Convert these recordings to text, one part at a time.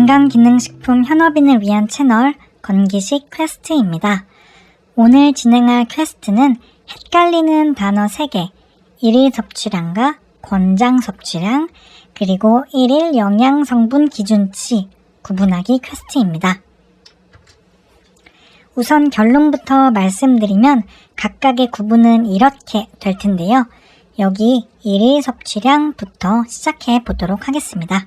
건강기능식품 현업인을 위한 채널 건기식 퀘스트입니다. 오늘 진행할 퀘스트는 헷갈리는 단어 3개, 일일 섭취량과 권장 섭취량, 그리고 일일 영양성분 기준치 구분하기 퀘스트입니다. 우선 결론부터 말씀드리면 각각의 구분은 이렇게 될 텐데요. 여기 일일 섭취량부터 시작해 보도록 하겠습니다.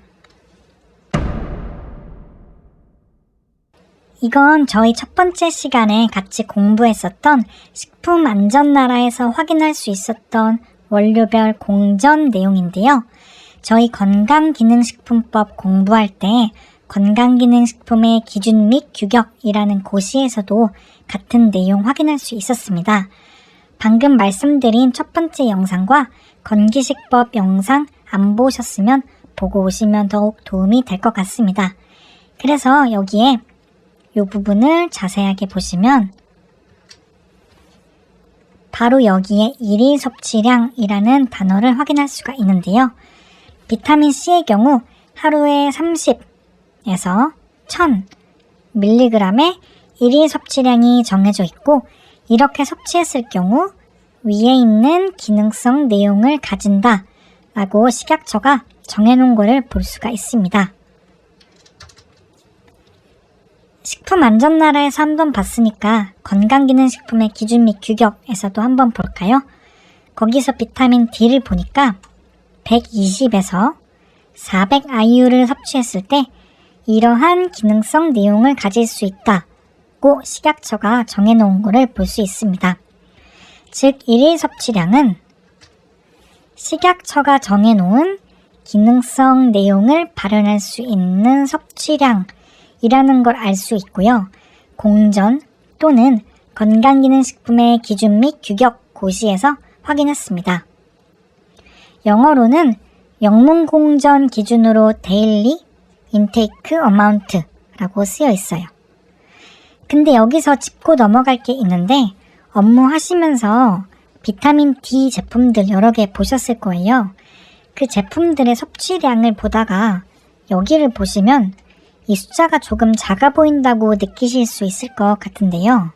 이건 저희 첫 번째 시간에 같이 공부했었던 식품안전나라에서 확인할 수 있었던 원료별 공전 내용인데요. 저희 건강기능식품법 공부할 때 건강기능식품의 기준 및 규격이라는 고시에서도 같은 내용 확인할 수 있었습니다. 방금 말씀드린 첫 번째 영상과 건기식법 영상 안 보셨으면 보고 오시면 더욱 도움이 될 것 같습니다. 그래서 여기에 이 부분을 자세하게 보시면 바로 여기에 일일 섭취량이라는 단어를 확인할 수가 있는데요. 비타민C의 경우 하루에 30에서 1000mg의 일일 섭취량이 정해져 있고 이렇게 섭취했을 경우 위에 있는 기능성 내용을 가진다 라고 식약처가 정해놓은 것을 볼 수가 있습니다. 식품안전나라에서 한번 봤으니까 건강기능식품의 기준 및 규격에서도 한번 볼까요? 거기서 비타민 D를 보니까 120에서 400IU를 섭취했을 때 이러한 기능성 내용을 가질 수 있다고 식약처가 정해놓은 것을 볼 수 있습니다. 즉 일일 섭취량은 식약처가 정해놓은 기능성 내용을 발현할 수 있는 섭취량 이라는 걸 알 수 있고요. 공전 또는 건강기능식품의 기준 및 규격 고시에서 확인했습니다. 영어로는 영문공전 기준으로 데일리 인테이크 어마운트라고 쓰여 있어요. 근데 여기서 짚고 넘어갈 게 있는데 업무하시면서 비타민 D 제품들 여러 개 보셨을 거예요. 그 제품들의 섭취량을 보다가 여기를 보시면 이 숫자가 조금 작아 보인다고 느끼실 수 있을 것 같은데요.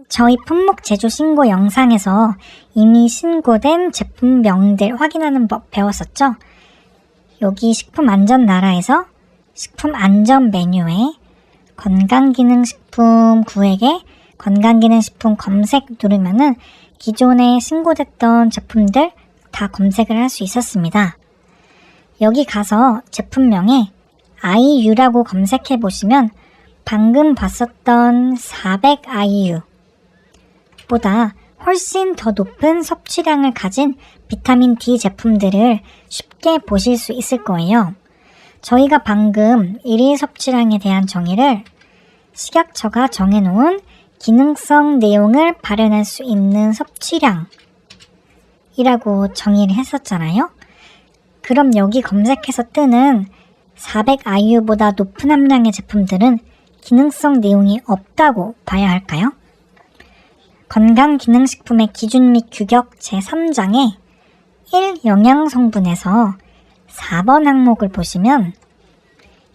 저희 품목 제조 신고 영상에서 이미 신고된 제품명들 확인하는 법 배웠었죠? 여기 식품안전나라에서 식품안전 메뉴에 건강기능식품 구획에 건강기능식품 검색 누르면은 기존에 신고됐던 제품들 다 검색을 할 수 있었습니다. 여기 가서 제품명에 IU라고 검색해 보시면 방금 봤었던 400IU 보다 훨씬 더 높은 섭취량을 가진 비타민 D 제품들을 쉽게 보실 수 있을 거예요. 저희가 방금 일일 섭취량에 대한 정의를 식약처가 정해놓은 기능성 내용을 발현할 수 있는 섭취량이라고 정의를 했었잖아요. 그럼 여기 검색해서 뜨는 400IU보다 높은 함량의 제품들은 기능성 내용이 없다고 봐야 할까요? 건강기능식품의 기준 및 규격 제3장의 1 영양성분에서 4번 항목을 보시면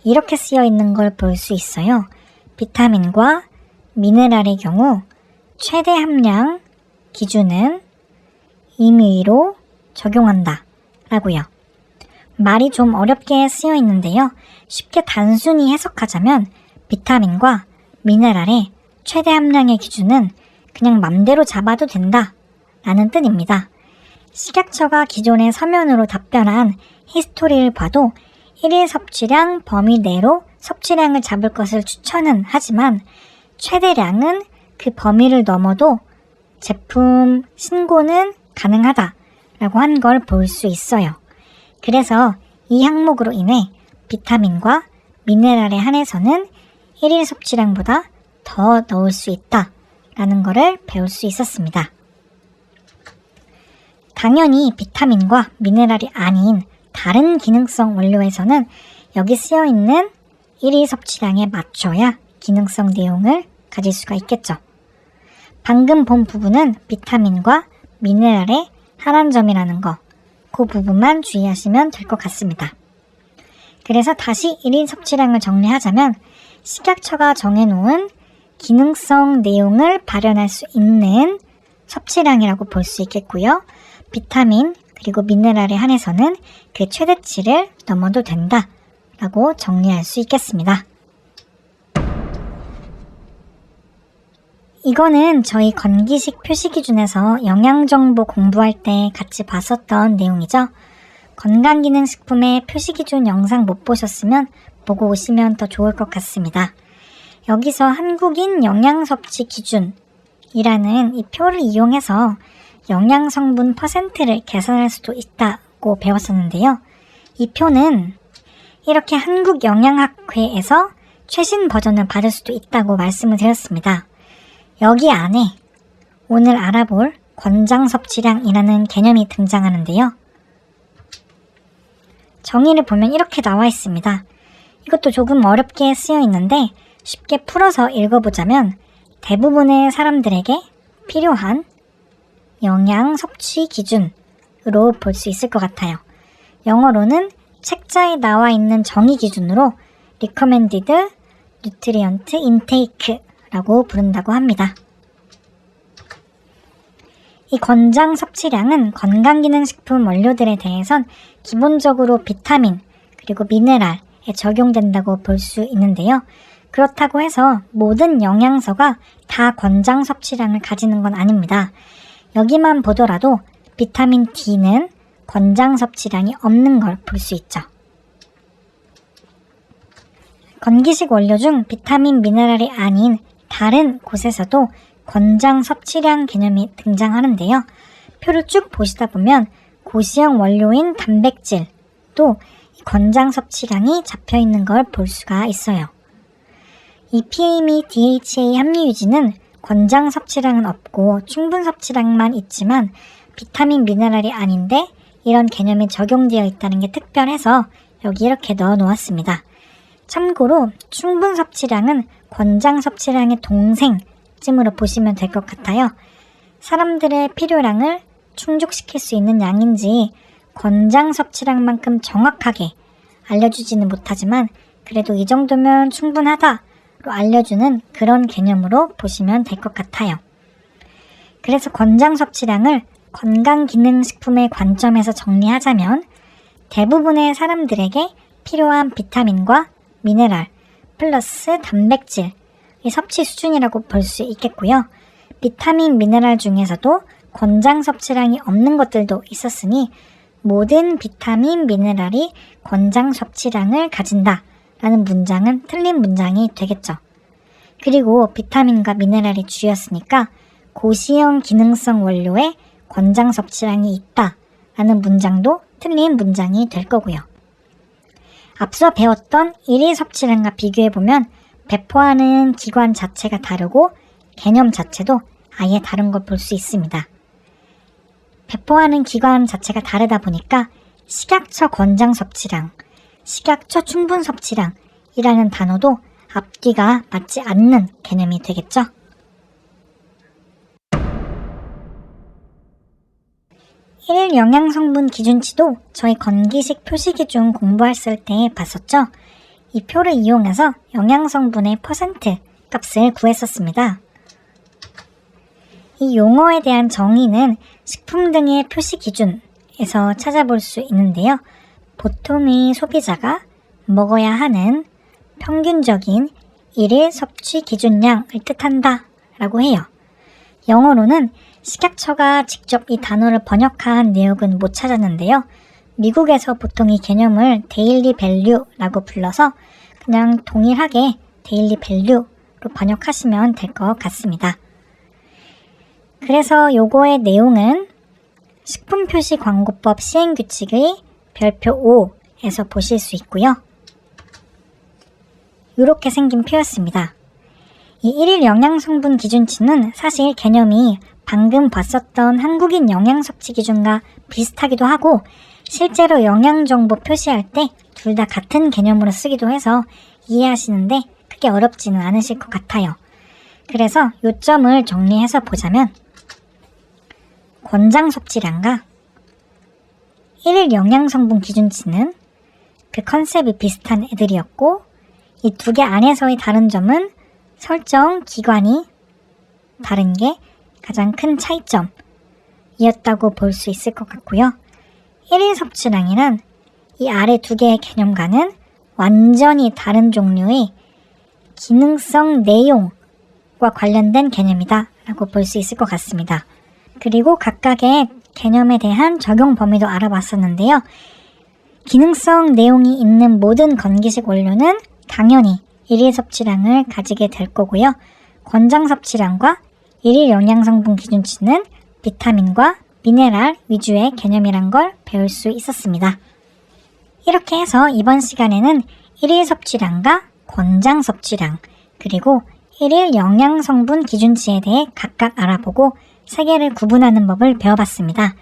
이렇게 쓰여 있는 걸 볼 수 있어요. 비타민과 미네랄의 경우 최대 함량 기준은 임의로 적용한다 라고요. 말이 좀 어렵게 쓰여 있는데요. 쉽게 단순히 해석하자면 비타민과 미네랄의 최대 함량의 기준은 그냥 맘대로 잡아도 된다 라는 뜻입니다. 식약처가 기존의 서면으로 답변한 히스토리를 봐도 일일 섭취량 범위 내로 섭취량을 잡을 것을 추천은 하지만 최대량은 그 범위를 넘어도 제품 신고는 가능하다라고 한 걸 볼 수 있어요. 그래서 이 항목으로 인해 비타민과 미네랄에 한해서는 일일 섭취량보다 더 넣을 수 있다라는 것을 배울 수 있었습니다. 당연히 비타민과 미네랄이 아닌 다른 기능성 원료에서는 여기 쓰여있는 일일 섭취량에 맞춰야 기능성 내용을 가질 수가 있겠죠. 방금 본 부분은 비타민과 미네랄의 한한점이라는 거, 그 부분만 주의하시면 될 것 같습니다. 그래서 다시 1일 섭취량을 정리하자면 식약처가 정해놓은 기능성 내용을 발현할 수 있는 섭취량이라고 볼 수 있겠고요. 비타민 그리고 미네랄에 한해서는 그 최대치를 넘어도 된다라고 정리할 수 있겠습니다. 이거는 저희 건기식 표시기준에서 영양정보 공부할 때 같이 봤었던 내용이죠. 건강기능식품의 표시기준 영상 못 보셨으면 보고 오시면 더 좋을 것 같습니다. 여기서 한국인 영양섭취 기준이라는 이 표를 이용해서 영양성분 퍼센트를 계산할 수도 있다고 배웠었는데요. 이 표는 이렇게 한국영양학회에서 최신 버전을 받을 수도 있다고 말씀을 드렸습니다. 여기 안에 오늘 알아볼 권장섭취량이라는 개념이 등장하는데요. 정의를 보면 이렇게 나와 있습니다. 이것도 조금 어렵게 쓰여 있는데 쉽게 풀어서 읽어보자면 대부분의 사람들에게 필요한 영양 섭취 기준으로 볼 수 있을 것 같아요. 영어로는 책자에 나와 있는 정의 기준으로 recommended nutrient intake라고 부른다고 합니다. 이 권장 섭취량은 건강기능식품 원료들에 대해선 기본적으로 비타민 그리고 미네랄에 적용된다고 볼 수 있는데요. 그렇다고 해서 모든 영양소가 다 권장 섭취량을 가지는 건 아닙니다. 여기만 보더라도 비타민 D는 권장 섭취량이 없는 걸 볼 수 있죠. 건기식 원료 중 비타민, 미네랄이 아닌 다른 곳에서도 권장 섭취량 개념이 등장하는데요. 표를 쭉 보시다 보면 고시형 원료인 단백질도 권장 섭취량이 잡혀 있는 걸 볼 수가 있어요. EPA 및 DHA 함유 유지는 권장 섭취량은 없고 충분 섭취량만 있지만 비타민, 미네랄이 아닌데 이런 개념이 적용되어 있다는 게 특별해서 여기 이렇게 넣어 놓았습니다. 참고로 충분 섭취량은 권장 섭취량의 동생쯤으로 보시면 될 것 같아요. 사람들의 필요량을 충족시킬 수 있는 양인지 권장 섭취량만큼 정확하게 알려주지는 못하지만 그래도 이 정도면 충분하다로 알려주는 그런 개념으로 보시면 될 것 같아요. 그래서 권장 섭취량을 건강기능식품의 관점에서 정리하자면 대부분의 사람들에게 필요한 비타민과 미네랄 플러스 단백질의 섭취 수준이라고 볼 수 있겠고요. 비타민, 미네랄 중에서도 권장 섭취량이 없는 것들도 있었으니 모든 비타민, 미네랄이 권장 섭취량을 가진다 라는 문장은 틀린 문장이 되겠죠. 그리고 비타민과 미네랄이 주였으니까 고시형 기능성 원료에 권장 섭취량이 있다 라는 문장도 틀린 문장이 될 거고요. 앞서 배웠던 일일 섭취량과 비교해보면 배포하는 기관 자체가 다르고 개념 자체도 아예 다른 걸 볼 수 있습니다. 배포하는 기관 자체가 다르다 보니까 식약처 권장 섭취량, 식약처 충분 섭취량이라는 단어도 앞뒤가 맞지 않는 개념이 되겠죠. 일일 영양성분 기준치도 저희 건기식 표시기준 공부했을 때 봤었죠. 이 표를 이용해서 영양성분의 퍼센트 값을 구했었습니다. 이 용어에 대한 정의는 식품 등의 표시기준에서 찾아볼 수 있는데요. 보통의 소비자가 먹어야 하는 평균적인 일일 섭취 기준량을 뜻한다 라고 해요. 영어로는 식약처가 직접 이 단어를 번역한 내용은 못 찾았는데요. 미국에서 보통 이 개념을 데일리 밸류라고 불러서 그냥 동일하게 데일리 밸류로 번역하시면 될 것 같습니다. 그래서 요거의 내용은 식품표시광고법 시행규칙의 별표 5에서 보실 수 있고요. 이렇게 생긴 표였습니다. 이 일일 영양성분 기준치는 사실 개념이 방금 봤었던 한국인 영양섭취 기준과 비슷하기도 하고 실제로 영양정보 표시할 때 둘 다 같은 개념으로 쓰기도 해서 이해하시는데 크게 어렵지는 않으실 것 같아요. 그래서 요점을 정리해서 보자면 권장 섭취량과 일일 영양성분 기준치는 그 컨셉이 비슷한 애들이었고, 이 두 개 안에서의 다른 점은 설정 기관이 다른 게 가장 큰 차이점이었다고 볼 수 있을 것 같고요. 1일 섭취량이란 이 아래 두 개의 개념과는 완전히 다른 종류의 기능성 내용과 관련된 개념이다 라고 볼 수 있을 것 같습니다. 그리고 각각의 개념에 대한 적용 범위도 알아봤었는데요. 기능성 내용이 있는 모든 건기식 원료는 당연히 1일 섭취량을 가지게 될 거고요. 권장 섭취량과 1일 영양성분 기준치는 비타민과 미네랄 위주의 개념이란 걸 배울 수 있었습니다. 이렇게 해서 이번 시간에는 1일 섭취량과 권장 섭취량, 그리고 1일 영양성분 기준치에 대해 각각 알아보고 세 개를 구분하는 법을 배워봤습니다.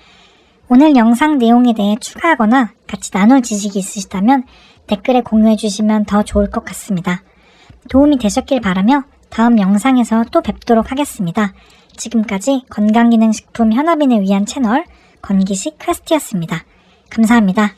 오늘 영상 내용에 대해 추가하거나 같이 나눌 지식이 있으시다면 댓글에 공유해 주시면 더 좋을 것 같습니다. 도움이 되셨길 바라며 다음 영상에서 또 뵙도록 하겠습니다. 지금까지 건강기능식품 현업인을 위한 채널 건기식 퀘스트였습니다. 감사합니다.